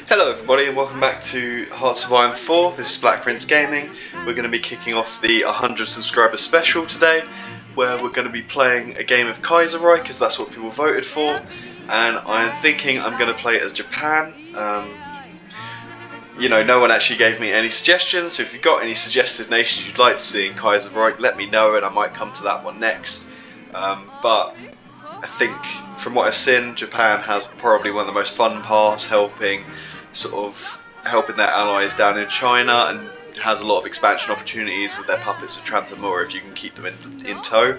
Hello everybody and welcome back to Hearts of Iron 4. This is Black Prince Gaming. We're going to be kicking off the 100 subscriber special today, where we're going to be playing a game of Kaiserreich because that's what people voted for, and I'm thinking I'm going to play as Japan. No one actually gave me any suggestions, so if you've got any suggested nations you'd like to see in Kaiserreich, let me know and I might come to that one next. But I think from what I've seen, Japan has probably one of the most fun parts, helping their allies down in China, and has a lot of expansion opportunities with their puppets of Transamura if you can keep them in tow.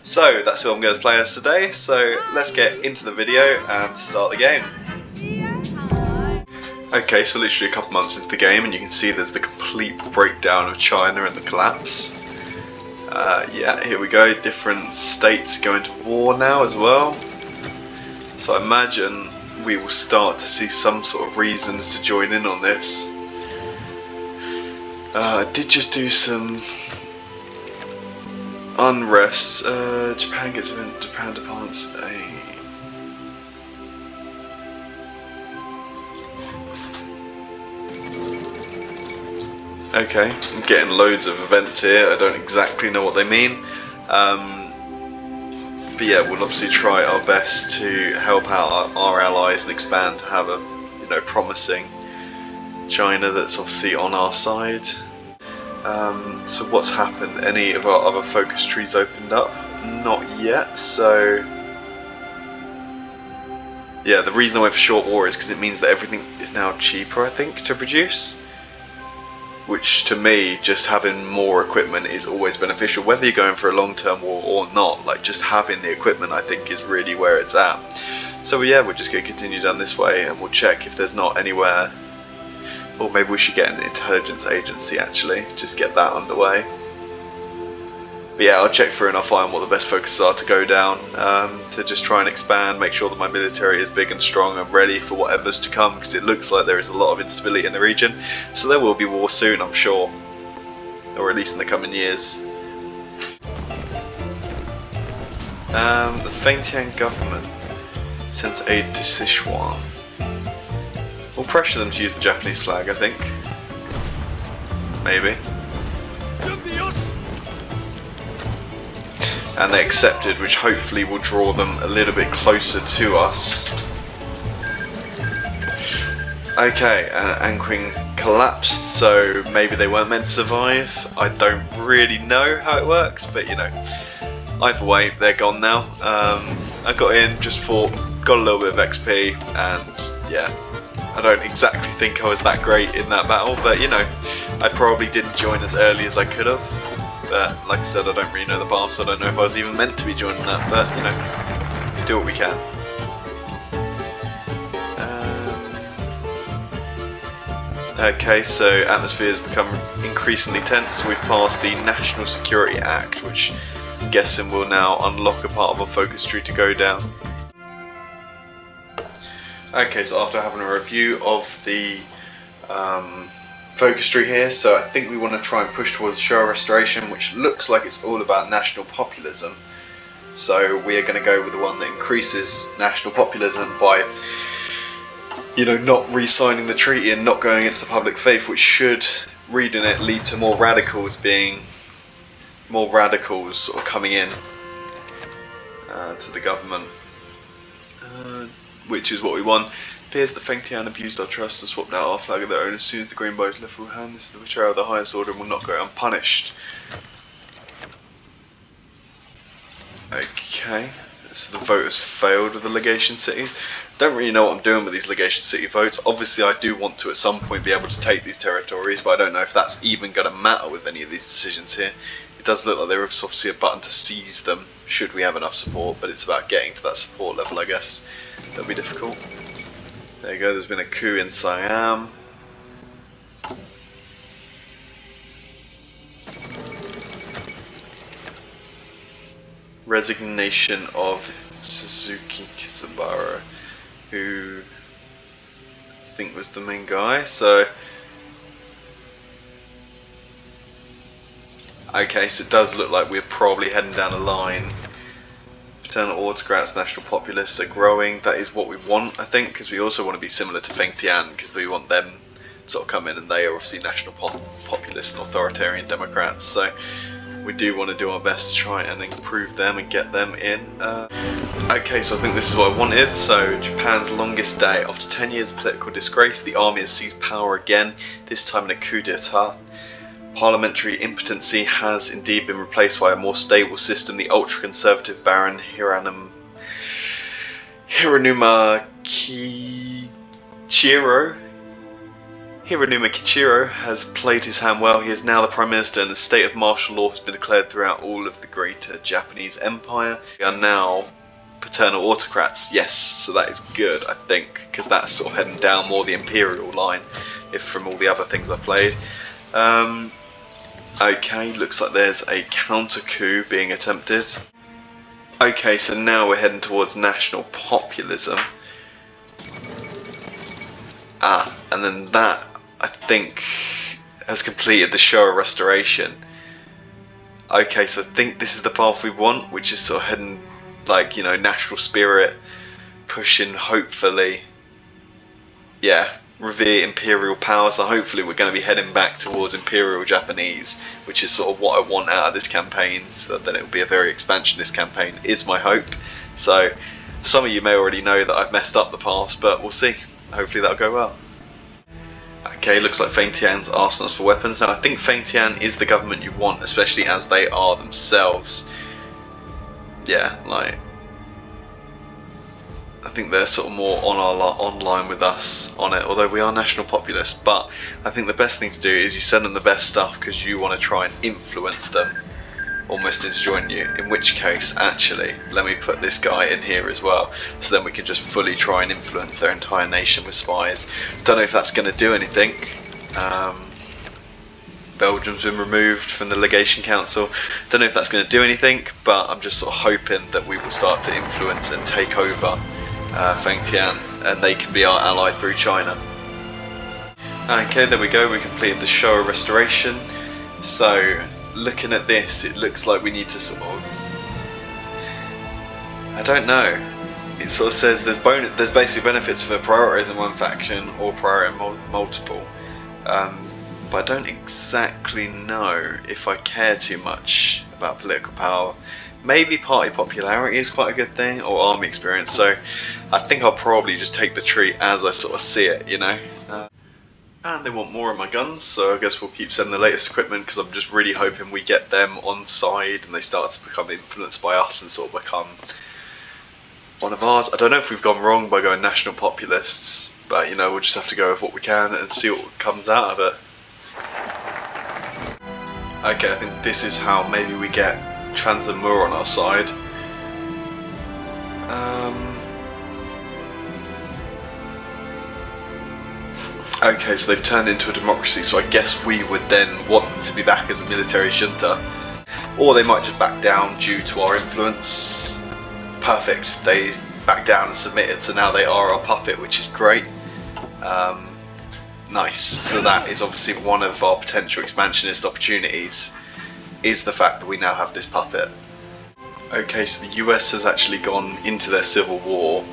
So that's who I'm going to play as today, so let's get into the video and start the game. Okay, so literally a couple months into the game and you can see there's the complete breakdown of China and the collapse. Yeah, here we go, different states go into war now as well. So I imagine we will start to see some sort of reasons to join in on this. I did just do some unrest. Japan gets Japan departs a... Okay, I'm getting loads of events here. I don't exactly know what they mean. But yeah, we'll obviously try our best to help out our allies and expand to have a promising China that's obviously on our side. So what's happened? Any of our other focus trees opened up? Not yet, so... Yeah, the reason I went for short war is because it means that everything is now cheaper, I think, to produce. Which to me, just having more equipment is always beneficial, whether you're going for a long-term war or not. Like, just having the equipment I think is really where it's at. So yeah, we're just going to continue down this way and we'll check if there's not anywhere, or maybe we should get an intelligence agency actually, just get that underway. But yeah, I'll check through and I'll find what the best focuses are to go down, to just try and expand, make sure that my military is big and strong and ready for whatever's to come, because it looks like there is a lot of instability in the region, so there will be war soon, I'm sure, or at least in the coming years. The Fengtian government sends aid to Sichuan. We'll pressure them to use the Japanese flag, I think. Maybe. And they accepted, which hopefully will draw them a little bit closer to us. Okay, Anqing collapsed, so maybe they weren't meant to survive. I don't really know how it works, but either way, they're gone now. I got in, just fought, got a little bit of XP, and yeah, I don't exactly think I was that great in that battle, but I probably didn't join as early as I could have. But like I said, I don't really know the path, so I don't know if I was even meant to be joining that, but we do what we can. Okay, so atmosphere has become increasingly tense. We've passed the National Security Act, which I'm guessing will now unlock a part of a focus tree to go down. Okay, so after having a review of the focus tree here, so I think we want to try and push towards Showa restoration, which looks like it's all about national populism. So we are going to go with the one that increases national populism by, not re-signing the treaty and not going against the public faith, which should, reading it, lead to more radicals sort of coming in to the government, which is what we want. Appears that Fengtian abused our trust and swapped out our flag of their own as soon as the green boys left Wuhan. This is the betrayal of the highest order and will not go unpunished. Okay, so the voters failed with the legation cities. Don't really know what I'm doing with these legation city votes. Obviously I do want to at some point be able to take these territories, but I don't know if that's even going to matter with any of these decisions here. It does look like there is obviously a button to seize them, should we have enough support, but it's about getting to that support level, I guess. That'll be difficult. There you go, there's been a coup in Siam. Resignation of Suzuki Kizabara, who I think was the main guy, so... Okay, so it does look like we're probably heading down a line Paternal autocrats, national populists are growing. That is what we want, I think, because we also want to be similar to Feng Tian, because we want them to sort of come in, and they are obviously national populist and authoritarian democrats. So we do want to do our best to try and improve them and get them in. Okay, so I think this is what I wanted. So Japan's longest day. After 10 years of political disgrace, the army has seized power again, this time in a coup d'etat. Parliamentary impotency has indeed been replaced by a more stable system. The ultra-conservative Baron Hiranuma Kichiro has played his hand well. He is now the Prime Minister, and the state of martial law has been declared throughout all of the greater Japanese Empire. We are now paternal autocrats, yes, so that is good, I think, because that's sort of heading down more the imperial line, if from all the other things I've played. Okay, looks like there's a counter coup being attempted. Okay, so now we're heading towards national populism. And then that, I think, has completed the Showa restoration. Okay, so I think this is the path we want, which is sort of heading, like, you know, national spirit, pushing, hopefully, yeah, revere imperial power. So hopefully we're going to be heading back towards imperial Japanese, which is sort of what I want out of this campaign, so that it will be a very expansionist campaign, is my hope. So some of you may already know that I've messed up the past, but we'll see. Hopefully that'll go well. Okay, looks like Feng Tian's asking us for weapons. Now I think Feng Tian is the government you want, especially as they are themselves. Yeah, like, I think they're sort of more online with us on it, although we are national populists. But I think the best thing to do is you send them the best stuff because you want to try and influence them almost into joining you, in which case, actually, let me put this guy in here as well, so then we can just fully try and influence their entire nation with spies. Don't know if that's going to do anything. Belgium's been removed from the legation council. Don't know if that's going to do anything, but I'm just sort of hoping that we will start to influence and take over Feng Tian, and they can be our ally through China. Okay, there we go, we completed the Showa restoration. So looking at this, it looks like we need to sort of, I don't know, it sort of says there's basically benefits for prioritising one faction or prioritising multiple, but I don't exactly know if I care too much about political power. Maybe party popularity is quite a good thing, or army experience, so I think I'll probably just take the tree as I sort of see it, you know. And they want more of my guns, so I guess we'll keep sending the latest equipment, because I'm just really hoping we get them on side and they start to become influenced by us and sort of become one of ours. I don't know if we've gone wrong by going national populists, but you know, we'll just have to go with what we can and see what comes out of it. Okay, I think this is how maybe we get Transamur on our side. Okay, so they've turned into a democracy, so I guess we would then want them to be back as a military junta. Or they might just back down due to our influence. Perfect, they backed down and submitted, so now they are our puppet, which is great. Nice, so that is obviously one of our potential expansionist opportunities, is the fact that we now have this puppet. Okay, so the US has actually gone into their civil war.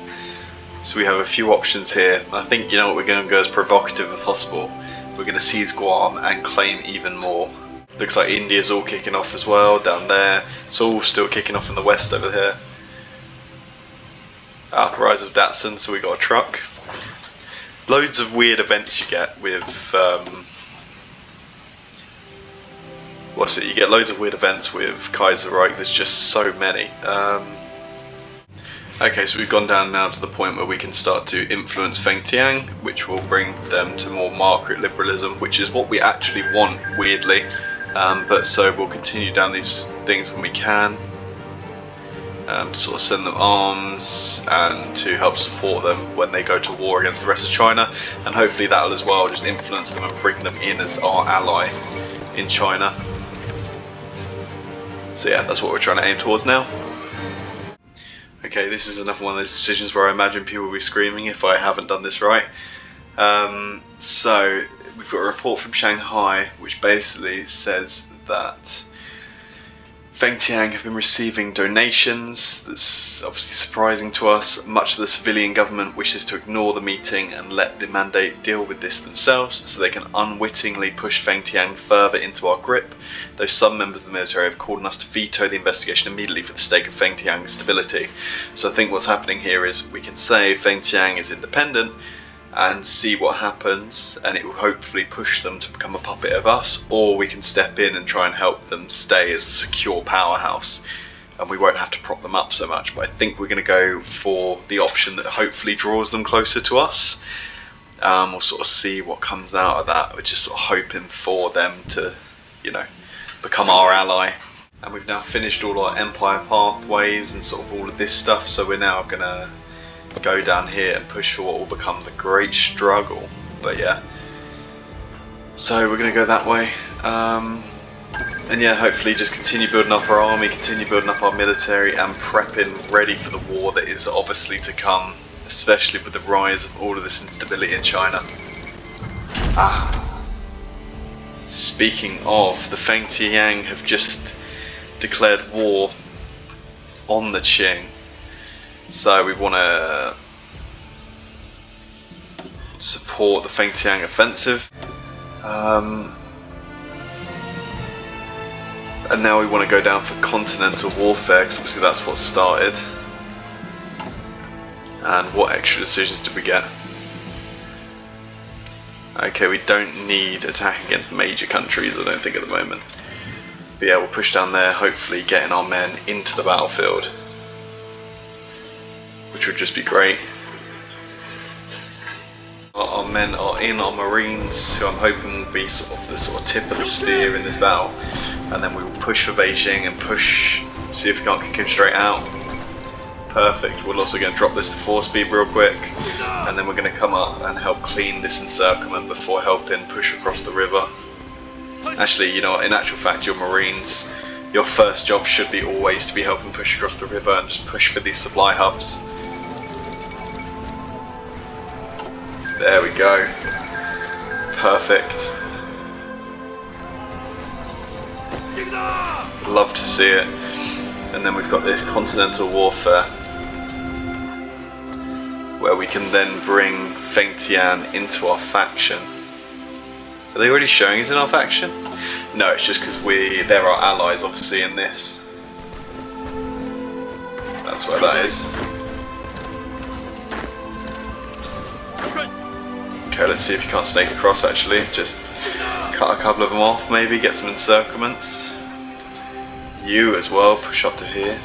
So we have a few options here. I think, you know what, we're going to go as provocative as possible. We're going to seize Guam and claim even more. Looks like India's all kicking off as well down there. It's all still kicking off in the west over here. Rise of Datsun, so we got a truck. Loads of weird events you get with you get loads of weird events with Kaiserreich. There's just so many. Okay, so we've gone down now to the point where we can start to influence Feng Tian, which will bring them to more market liberalism, which is what we actually want, weirdly. But so we'll continue down these things when we can, to sort of send them arms and to help support them when they go to war against the rest of China, and hopefully that'll as well just influence them and bring them in as our ally in China. So yeah, that's what we're trying to aim towards now. Okay, this is another one of those decisions where I imagine people will be screaming if I haven't done this right. So we've got a report from Shanghai which basically says that Fengtian have been receiving donations. That's obviously surprising to us. Much of the civilian government wishes to ignore the meeting and let the mandate deal with this themselves, so they can unwittingly push Fengtian further into our grip, though some members of the military have called on us to veto the investigation immediately for the sake of Fengtian's stability. So I think what's happening here is we can say Fengtian is independent and see what happens, and it will hopefully push them to become a puppet of us, or we can step in and try and help them stay as a secure powerhouse, and we won't have to prop them up so much. But I think we're going to go for the option that hopefully draws them closer to us. We'll sort of see what comes out of that. We're just sort of hoping for them to, you know, become our ally. And we've now finished all our empire pathways and sort of all of this stuff, so we're now going to go down here and push for what will become the great struggle. But yeah, so we're going to go that way, and yeah, hopefully just continue building up our army, continue building up our military, and prepping ready for the war that is obviously to come, especially with the rise of all of this instability in China. Speaking of, the Fengtian have just declared war on the Qing. So we want to support the Fengtian offensive, and now we want to go down for continental warfare, because obviously that's what started. And what extra decisions did we get? Okay, we don't need attack against major countries, I don't think, at the moment. But yeah, we'll push down there, hopefully getting our men into the battlefield, which would just be great. Our men are in, our marines, who I'm hoping will be sort of the tip of the spear in this battle, and then we will push for Beijing and push, see if we can't kick him straight out. Perfect. We're also going to drop this to 4 speed real quick, and then we're going to come up and help clean this encirclement before helping push across the river. Actually, you know, in actual fact, your marines, your first job should be always to be helping push across the river and just push for these supply hubs. There we go. Perfect. Love to see it. And then we've got this continental warfare, where we can then bring Fengtian into our faction. Are they already showing us in our faction? No, it's just because they're our allies, obviously, in this. That's where that is. Okay, let's see if you can't snake across, actually. Just cut a couple of them off, maybe, get some encirclements. You as well, push up to here.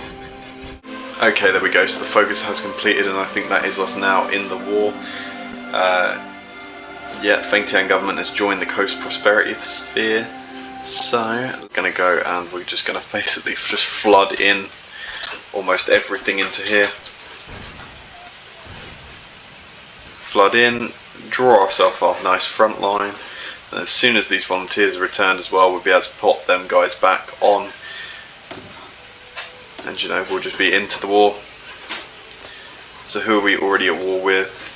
Okay, there we go, so the focus has completed, and I think that is us now in the war. Yeah, Fengtian government has joined the Coast Prosperity Sphere, so we're going to go and we're just going to basically just flood in almost everything into here. Flood in, draw ourselves off a nice front line, and as soon as these volunteers are returned as well, we'll be able to pop them guys back on, and you know, we'll just be into the war. So who are we already at war with?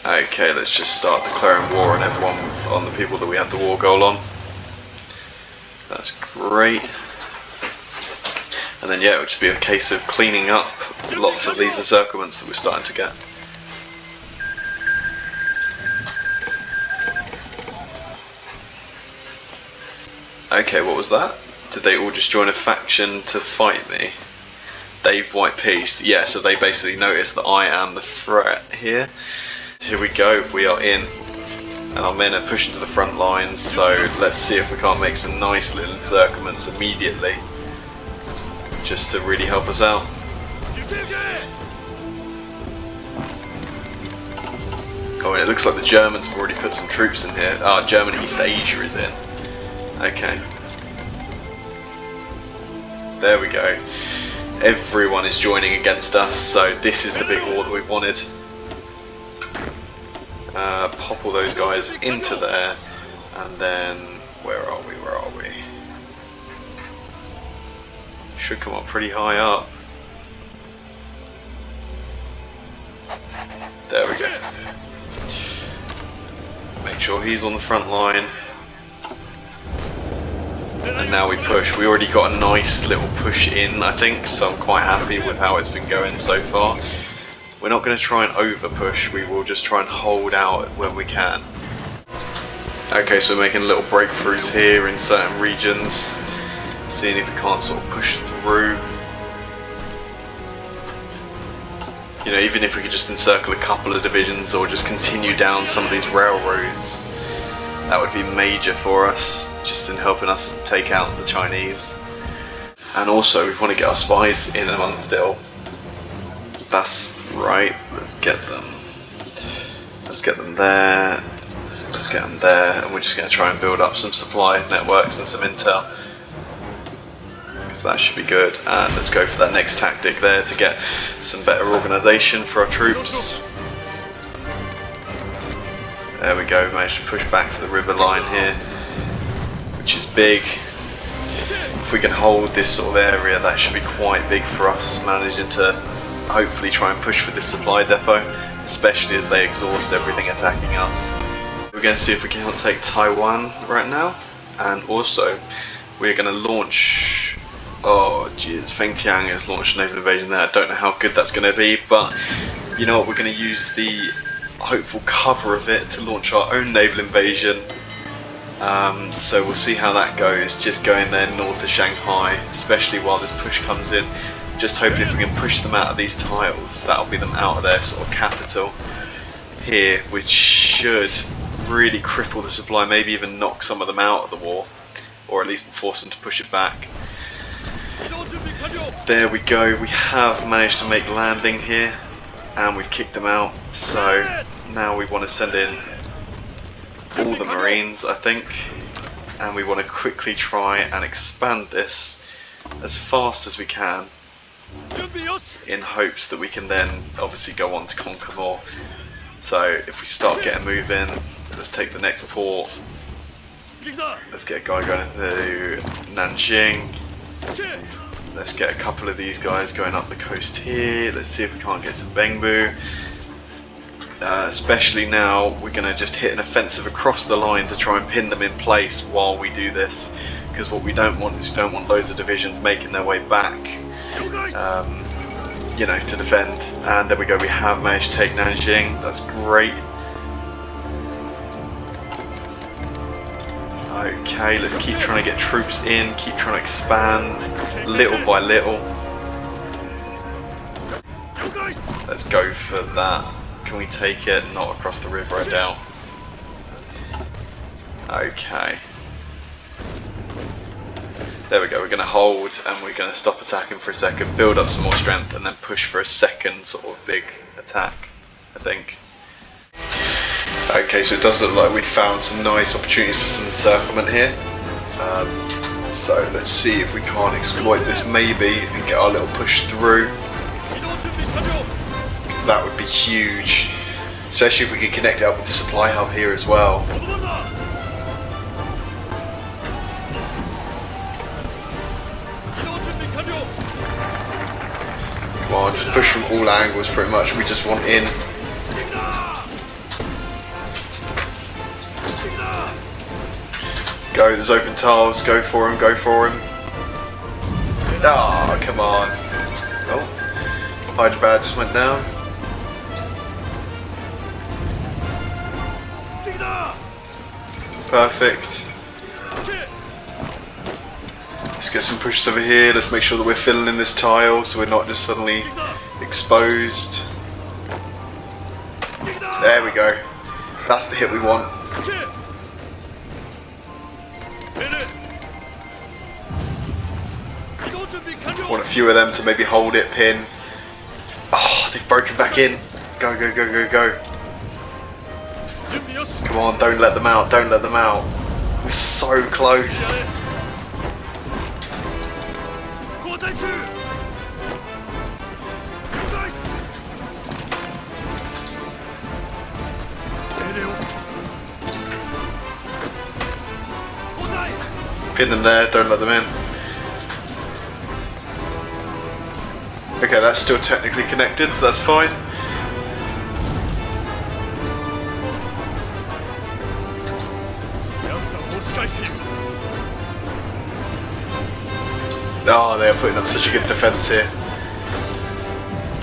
Okay, let's just start declaring war on everyone, on the people that we had the war goal on. That's great. And then yeah, it would just be a case of cleaning up lots of these encirclements that we're starting to get. Okay, what was that? Did they all just join a faction to fight me? They've white peaced. Yeah, so they basically noticed that I am the threat here. Here we go, we are in. And our men are pushing to the front lines, so let's see if we can't make some nice little encirclements immediately, just to really help us out. Oh, and it looks like the Germans have already put some troops in here. Ah, German East Asia is in. Okay. There we go. Everyone is joining against us, so this is the big war that we've wanted. Pop all those guys into there, and then where are we? Should come up pretty high up. There we go. Make sure he's on the front line. And now we push. We already got a nice little push in, I think, so I'm quite happy with how it's been going so far. We're not going to try and over push, we will just try and hold out when we can. Okay, so we're making little breakthroughs here in certain regions, seeing if we can't sort of push through. You know, even if we could just encircle a couple of divisions or just continue down some of these railroads, that would be major for us, just in helping us take out the Chinese. And also, we want to get our spies in amongst it all. That's right, let's get them. Let's get them there, let's get them there, and we're just going to try and build up some supply networks and some intel. That should be good, and let's go for that next tactic there to get some better organisation for our troops. There we go, managed to push back to the river line here, which is big. If we can hold this sort of area, that should be quite big for us, managing to hopefully try and push for this supply depot, especially as they exhaust everything attacking us. We're going to see if we can take Taiwan right now, and also we're going to launch. Oh jeez, Fengtian has launched a naval invasion there. I don't know how good that's going to be, but you know what, we're going to use the hopeful cover of it to launch our own naval invasion. So we'll see how that goes, just going there north of Shanghai, especially while this push comes in. Just hoping if we can push them out of these tiles, that'll be them out of their sort of capital here, which should really cripple the supply, maybe even knock some of them out of the war, or at least force them to push it back. There we go, we have managed to make landing here and we've kicked them out, so now we want to send in all the Marines, I think, and we want to quickly try and expand this as fast as we can in hopes that we can then obviously go on to conquer more. So if we start getting moving, let's take the next port, let's get a guy going to Nanjing. Let's get a couple of these guys going up the coast here. Let's see if we can't get to Bengbu. Especially now, we're going to just hit an offensive across the line to try and pin them in place while we do this. Because what we don't want is we don't want loads of divisions making their way back, you know, to defend. And there we go, we have managed to take Nanjing. That's great. Okay, let's keep trying to get troops in, keep trying to expand little by little. Let's go for that. Can we take it? Not across the river, I doubt. Okay. There we go, we're going to hold and we're going to stop attacking for a second, build up some more strength and then push for a second sort of big attack, I think. Okay, so it does look like we found some nice opportunities for some encirclement here. So let's see if we can't exploit this maybe and get our little push through. Because that would be huge. Especially if we could connect it up with the supply hub here as well. Come on, just push from all angles pretty much. We just want in. Go, there's open tiles, go for him, go for him. Ah, oh, come on. Oh, Hyderabad just went down. Perfect. Let's get some pushes over here, let's make sure that we're filling in this tile so we're not just suddenly exposed. There we go. That's the hit we want. Want a few of them to maybe hold it, pin. Oh, they've broken back in. Go, go, go, go, go. Come on, don't let them out, don't let them out. We're so close. Pin them there, don't let them in. Okay, that's still technically connected, so that's fine. Oh, they are putting up such a good defence here.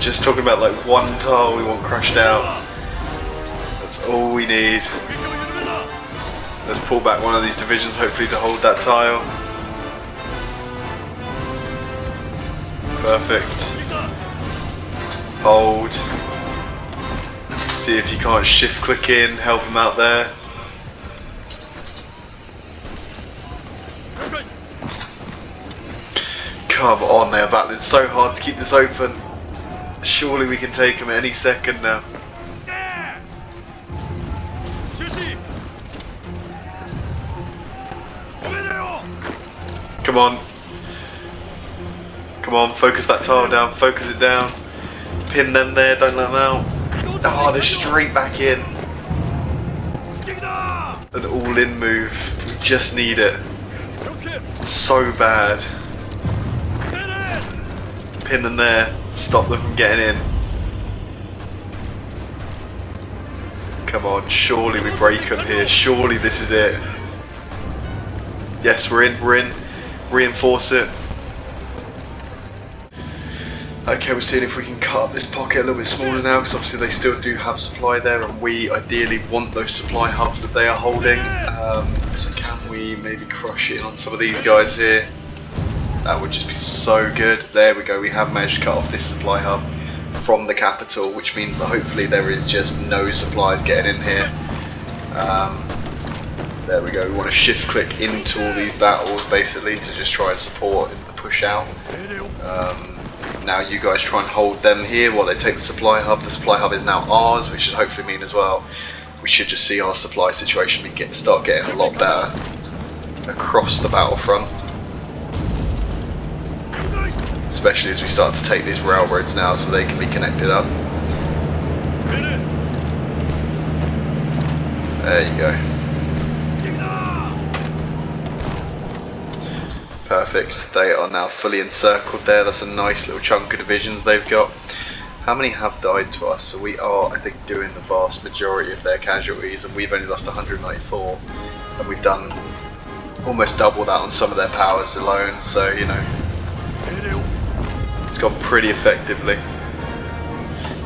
Just talking about like one tile we want crushed out. That's all we need. Let's pull back one of these divisions, hopefully to hold that tile. Perfect. Hold. See if you can't shift click in, help him out there. Come on, they are battling so hard to keep this open. Surely we can take them any second now. Come on. Come on, focus that tile down, focus it down. Pin them there, don't let them out. Oh, they're straight back in. An all-in move. We just need it. So bad. Pin them there, stop them from getting in. Come on, surely we break them here. Surely this is it. Yes, we're in, we're in. Reinforce it. Okay, we're seeing if we can cut up this pocket a little bit smaller now, because obviously they still do have supply there, and we ideally want those supply hubs that they are holding. So can we maybe crush it in on some of these guys here? That would just be so good. There we go, we have managed to cut off this supply hub from the capital, which means that hopefully there is just no supplies getting in here. There we go, we want to shift click into all these battles basically to just try and support the push out. Now you guys try and hold them here while they take the supply hub. The supply hub is now ours, which should hopefully mean as well we should just see our supply situation start getting a lot better across the battlefront. Especially as we start to take these railroads now so they can be connected up. There you go. Perfect, they are now fully encircled there. That's a nice little chunk of divisions they've got. How many have died to us? So we are, I think, doing the vast majority of their casualties, and we've only lost 194, and we've done almost double that on some of their powers alone, so you know, it's gone pretty effectively.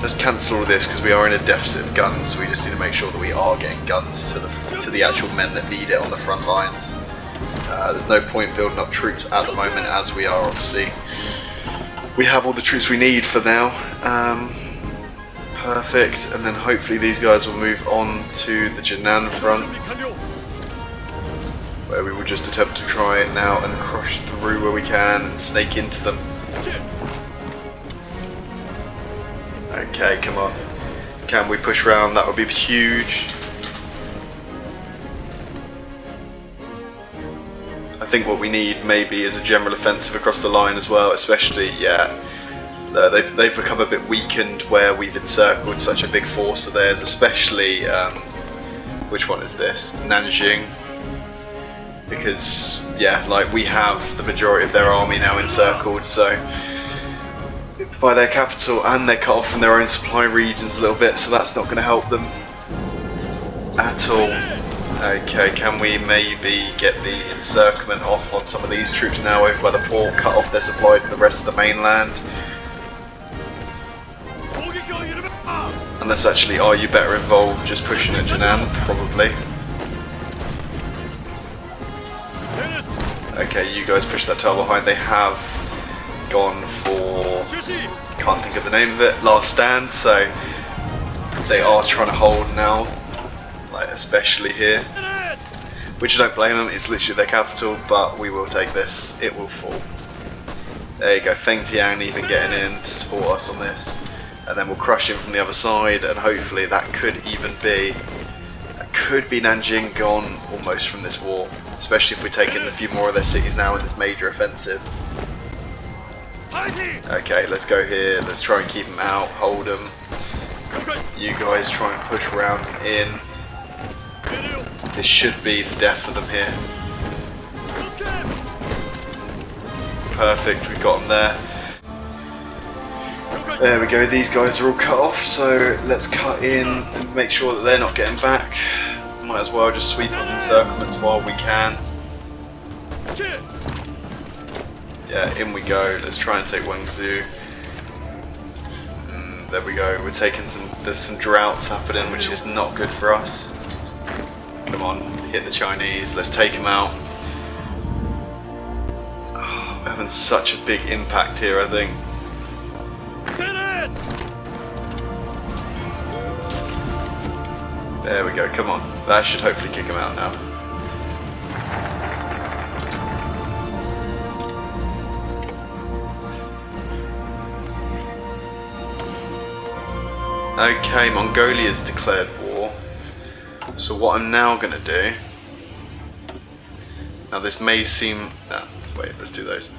Let's cancel all this because we are in a deficit of guns, so we just need to make sure that we are getting guns to the actual men that need it on the front lines. There's no point building up troops at the moment, as we are obviously. We have all the troops we need for now. Perfect, and then hopefully these guys will move on to the Japan front, where we will just attempt to try it now and crush through where we can and snake into them. Okay, come on. Can we push around? That would be huge. I think what we need maybe is a general offensive across the line as well, especially, yeah, they've become a bit weakened where we've encircled such a big force of theirs, especially, which one is this? Nanjing. Because, yeah, like we have the majority of their army now encircled, so by their capital, and they're cut off from their own supply regions a little bit, so that's not going to help them at all. Okay, can we maybe get the encirclement off on some of these troops now over by the port, cut off their supply to the rest of the mainland? Unless actually, are you better involved just pushing at Japan? Probably. Okay, you guys push that tile behind. They have gone for, can't think of the name of it, last stand, so they are trying to hold now. Like especially here, which I don't blame them, it's literally their capital, but we will take this, it will fall. There you go, Feng Tian even getting in to support us on this, and then we'll crush him from the other side, and hopefully that could be Nanjing gone almost from this war, especially if we take in a few more of their cities now in this major offensive. Okay, let's go here, let's try and keep them out, hold them. You guys try and push around in. This should be the death of them here. Perfect, we've got them there. There we go, these guys are all cut off, so let's cut in and make sure that they're not getting back. Might as well just sweep up encirclements while we can. Yeah, in we go. Let's try and take Guangzhou. There we go. We're taking there's some droughts happening, which is not good for us. Come on, hit the Chinese. Let's take them out. Oh, we're having such a big impact here, I think. There we go. Come on. That should hopefully kick them out now. Okay, Mongolia's declared war. So what I'm now going to do... Now this may seem... No, wait, let's do those.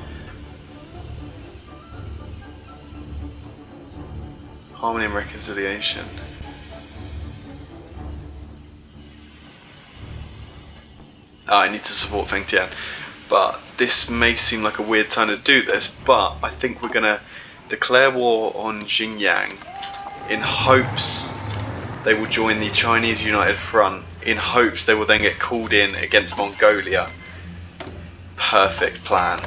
Harmony and reconciliation. I need to support Feng Tian. But this may seem like a weird time to do this, but I think we're going to declare war on Xinjiang in hopes they will join the Chinese United Front, in hopes they will then get called in against Mongolia. Perfect plan.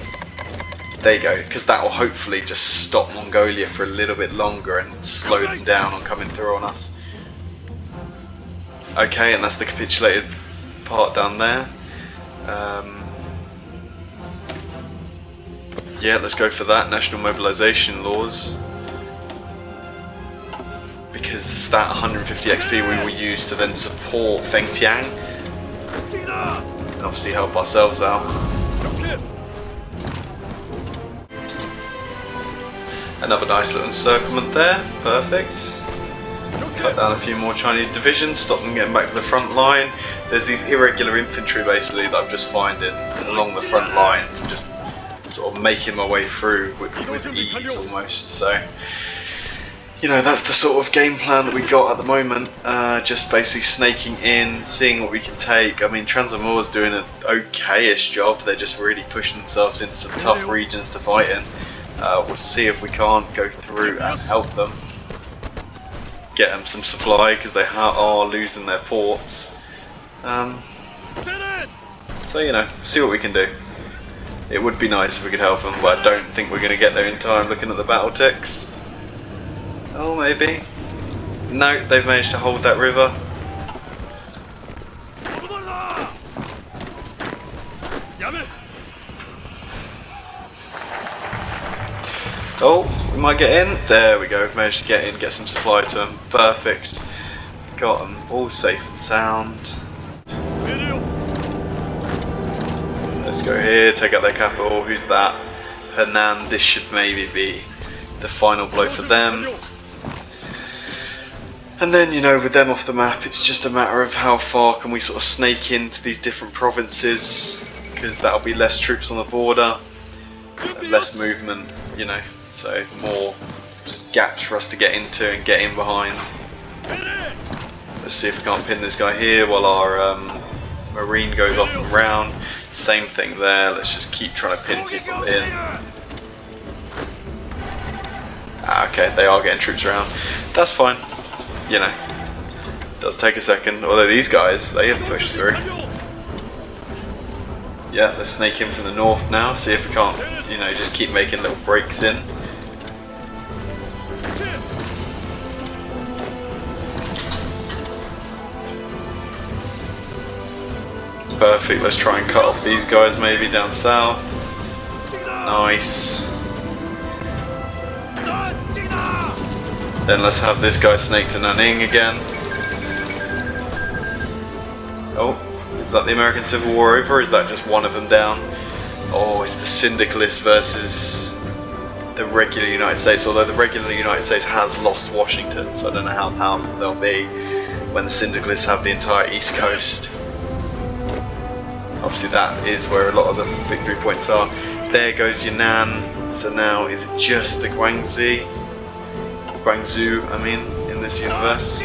There you go, because that will hopefully just stop Mongolia for a little bit longer and slow them down on coming through on us. Okay, and that's the capitulated part down there. Yeah, let's go for that. National mobilization laws. Because that 150 XP we will use to then support Feng Tian. And obviously help ourselves out. Another nice little encirclement there. Perfect. Cut down a few more Chinese divisions, stop them getting back to the front line. There's these irregular infantry basically that I'm just finding along the front lines and just sort of making my way through with ease almost. So, you know, that's the sort of game plan that we got at the moment. Just basically snaking in, seeing what we can take. I mean, Transamur's doing an okayish job. They're just really pushing themselves into some tough regions to fight in. We'll see if we can't go through and help them. Get them some supply because they are losing their ports. So, you know, see what we can do. It would be nice if we could help them, but I don't think we're going to get there in time looking at the battle ticks. Oh, maybe. No, they've managed to hold that river. Oh, we might get in. There we go, we've managed to get in, get some supply to them. Perfect. Got them all safe and sound. Let's go here, take out their capital. Who's that? Henan. This should maybe be the final blow for them. And then, you know, with them off the map, it's just a matter of how far can we sort of snake into these different provinces, because that'll be less troops on the border, less movement, you know, so more just gaps for us to get into and get in behind. Let's see if we can't pin this guy here while our marine goes off and round. Same thing there, let's just keep trying to pin people in. Okay, they are getting troops around. That's fine. You know, it does take a second, although these guys, they have pushed through. Yeah, let's snake in from the north now, see if we can't, you know, just keep making little breaks in. Perfect, let's try and cut off these guys maybe down south. Nice. Then let's have this guy snake to Nanning again. Oh, is that the American Civil War over, or is that just one of them down? Oh, it's the Syndicalists versus the regular United States, although the regular United States has lost Washington, so I don't know how powerful they'll be when the Syndicalists have the entire East Coast. Obviously that is where a lot of the victory points are. There goes Yunnan. So now is it just the Guangzhou, I mean, in this universe?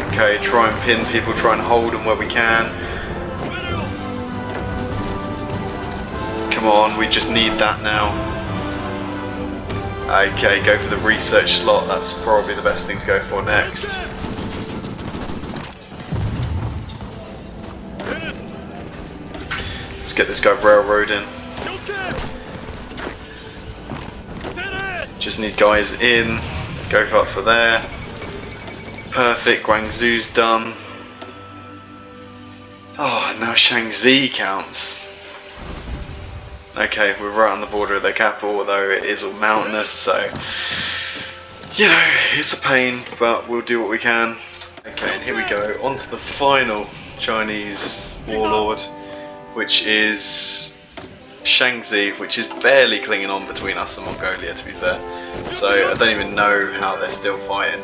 Okay, try and pin people, try and hold them where we can. Come on, we just need that now. Okay, go for the research slot, that's probably the best thing to go for next. get this guy railroading. Just need guys in. Go up for there. Perfect. Guangzhou's done. Oh, now Shaanxi counts. Okay, we're right on the border of their capital, although it is all mountainous, so you know, it's a pain, but we'll do what we can. Okay, and here we go, on to the final Chinese warlord, which is Shaanxi, which is barely clinging on between us and Mongolia, to be fair. So I don't even know how they're still fighting.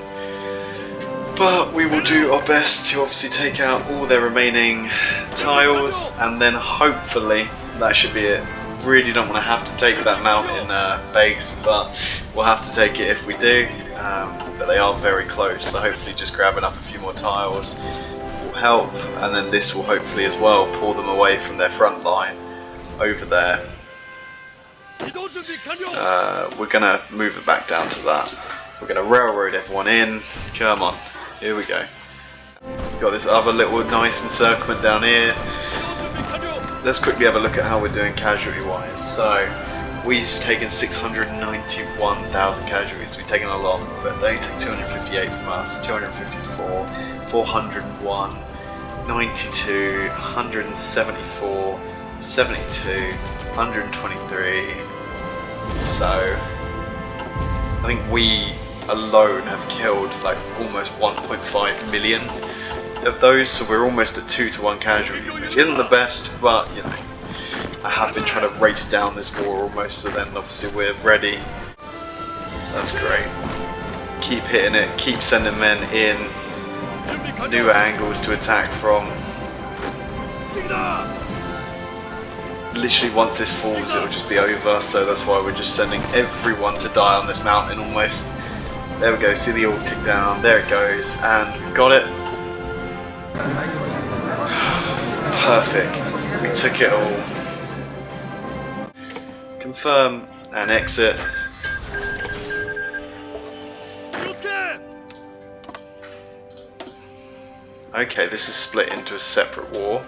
But we will do our best to obviously take out all their remaining tiles, and then hopefully that should be it. Really don't want to have to take that mountain base, but we'll have to take it if we do. But they are very close, so hopefully just grabbing up a few more tiles will help, and then this will hopefully as well pull them away from their front line over there. We're going to move it back down to that. We're going to railroad everyone in. Come on, here we go. We've got this other little nice encirclement down here. Let's quickly have a look at how we're doing casualty wise. So we've taken 691,000 casualties. We've taken a lot, but they took 258 from us, 254, 401, 92, 174, 72, 123. So I think we alone have killed like almost 1.5 million of those, so we're almost at 2-to-1 casualties, which isn't the best, but you know, I have been trying to race down this war almost, so then obviously we're ready. That's great. Keep hitting it, keep sending men in, new angles to attack from. Literally once this falls it'll just be over, so that's why we're just sending everyone to die on this mountain almost. There we go, see the all tick down, there it goes, and we've got it. Perfect, we took it all. Confirm and exit. Okay, this is split into a separate war.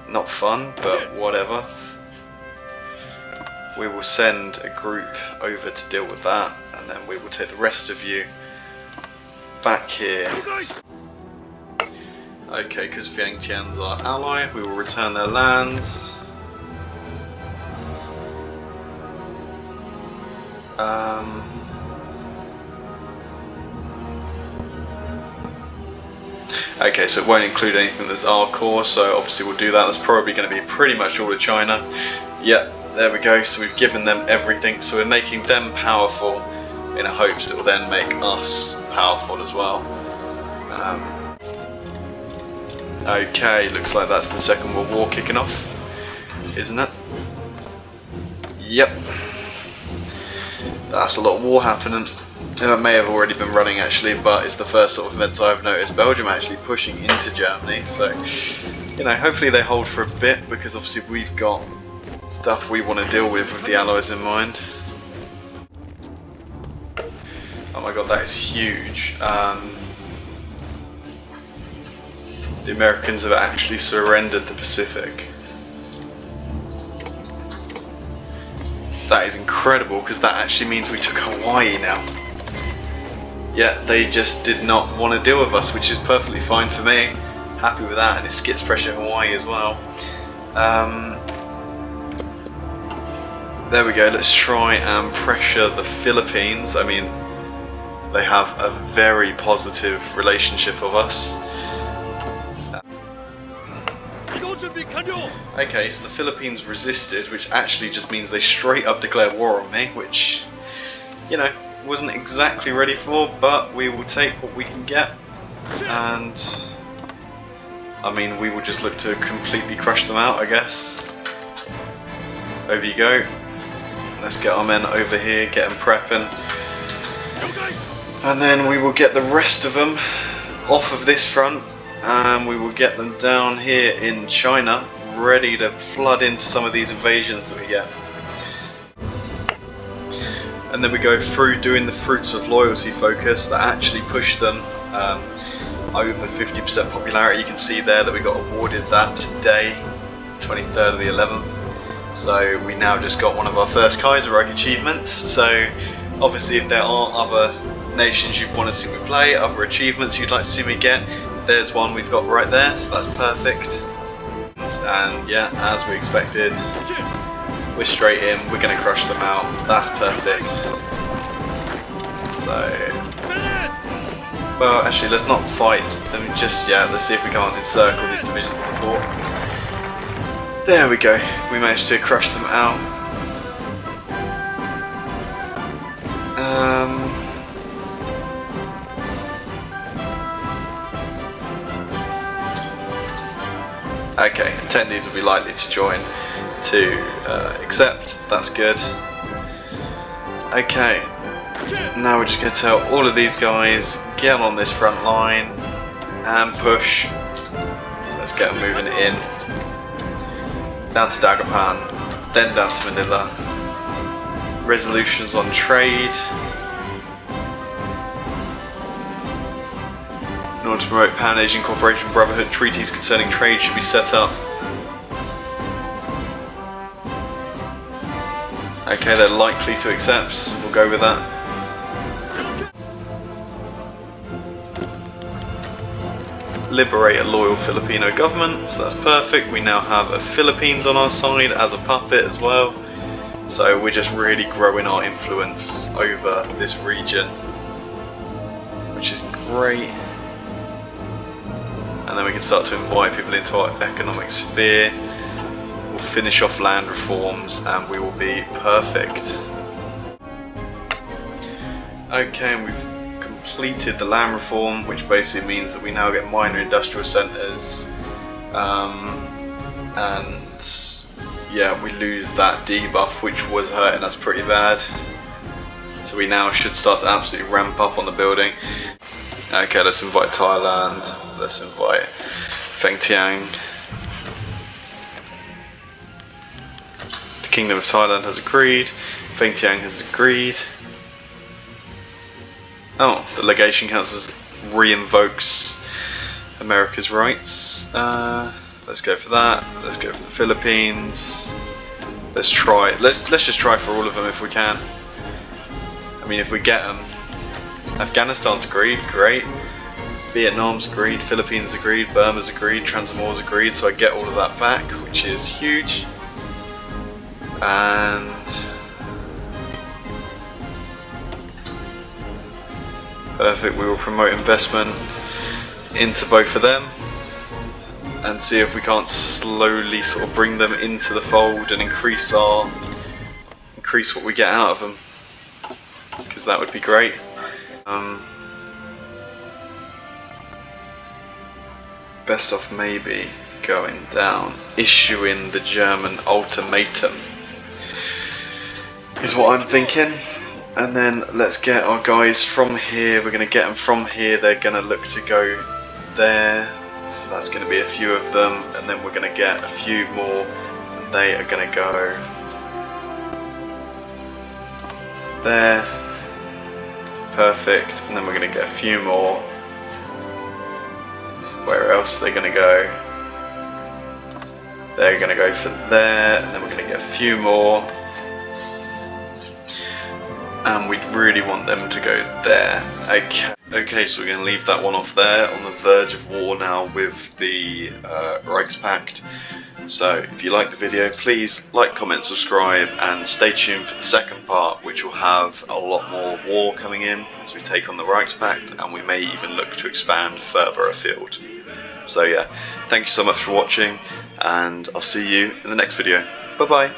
Not fun, but whatever. We will send a group over to deal with that, and then we will take the rest of you back here. Okay, because Vientiane's our ally, we will return their lands. Okay, so it won't include anything that's our core, so obviously we'll do that. That's probably going to be pretty much all of China. Yep, there we go. So we've given them everything, so we're making them powerful in hopes it will then make us powerful as well. Okay, looks like that's the Second World War kicking off, isn't it? Yep. That's a lot of war happening. It may have already been running actually, but it's the first sort of events I've noticed. Belgium actually pushing into Germany, so you know, hopefully they hold for a bit, because obviously we've got stuff we want to deal with the Allies in mind. Oh my god, that is huge. The Americans have actually surrendered the Pacific. That is incredible, because that actually means we took Hawaii now. Yeah, they just did not want to deal with us, which is perfectly fine for me. Happy with that, and it skips pressure Hawaii as well. There we go, let's try and pressure the Philippines. I mean, they have a very positive relationship of us. Okay, so the Philippines resisted, which actually just means they straight up declared war on me, which, you know, wasn't exactly ready for, but we will take what we can get. And I mean, we will just look to completely crush them out, I guess. Over you go. Let's get our men over here, get them prepping. And then we will get the rest of them off of this front, and we will get them down here in China, ready to flood into some of these invasions that we get. And then we go through doing the Fruits of Loyalty focus that actually pushed them over 50% popularity. You can see there that we got awarded that today. 23rd of the 11th. So we now just got one of our first Kaiserreich achievements. So obviously if there are other nations you want to see me play, other achievements you'd like to see me get, there's one we've got right there, so that's perfect. And yeah, as we expected, we're straight in, we're going to crush them out, that's perfect. So, well actually let's not fight them just yet, let's see if we can't encircle these divisions of the fort. There we go, we managed to crush them out. Okay, attendees will be likely to join to accept, that's good. Okay, now we're just going to tell all of these guys, get on this front line and push. Let's get them moving in. Down to Dagupan, then down to Manila. Resolutions on trade. In order to promote Pan-Asian Cooperation Brotherhood, treaties concerning trade should be set up. Okay, they're likely to accept, we'll go with that. Liberate a loyal Filipino government, so that's perfect. We now have a Philippines on our side as a puppet as well. So we're just really growing our influence over this region, which is great. And then we can start to invite people into our economic sphere. We'll finish off land reforms and we will be perfect. Okay, and we've completed the land reform, which basically means that we now get minor industrial centres. And yeah, we lose that debuff, which was hurting us pretty bad. So we now should start to absolutely ramp up on the building. Okay, let's invite Thailand. Let's invite Fengtian. The Kingdom of Thailand has agreed. Fengtian has agreed. Oh, the Legation Council re-invokes America's rights. Let's go for that. Let's go for the Philippines. Let's try. Let's just try for all of them if we can. I mean, if we get them. Afghanistan's agreed, great. Vietnam's agreed, Philippines agreed, Burma's agreed, Transmor's agreed, so I get all of that back, which is huge. And perfect, we will promote investment into both of them and see if we can't slowly sort of bring them into the fold and increase what we get out of them, because that would be great. Best off maybe going down, issuing the German ultimatum is what I'm thinking. And then let's get our guys from here, we're going to get them from here, they're going to look to go there, that's going to be a few of them, and then we're going to get a few more, and they are going to go there, perfect, and then we're going to get a few more. Where else are they going to go? They're going to go for there, and then we're going to get a few more. And we'd really want them to go there. Okay, so we're going to leave that one off there, on the verge of war now with the Reichspakt. So if you like the video, please like, comment, subscribe, and stay tuned for the second part, which will have a lot more war coming in as we take on the Reichspakt, and we may even look to expand further afield. So yeah, thank you so much for watching, and I'll see you in the next video. Bye bye.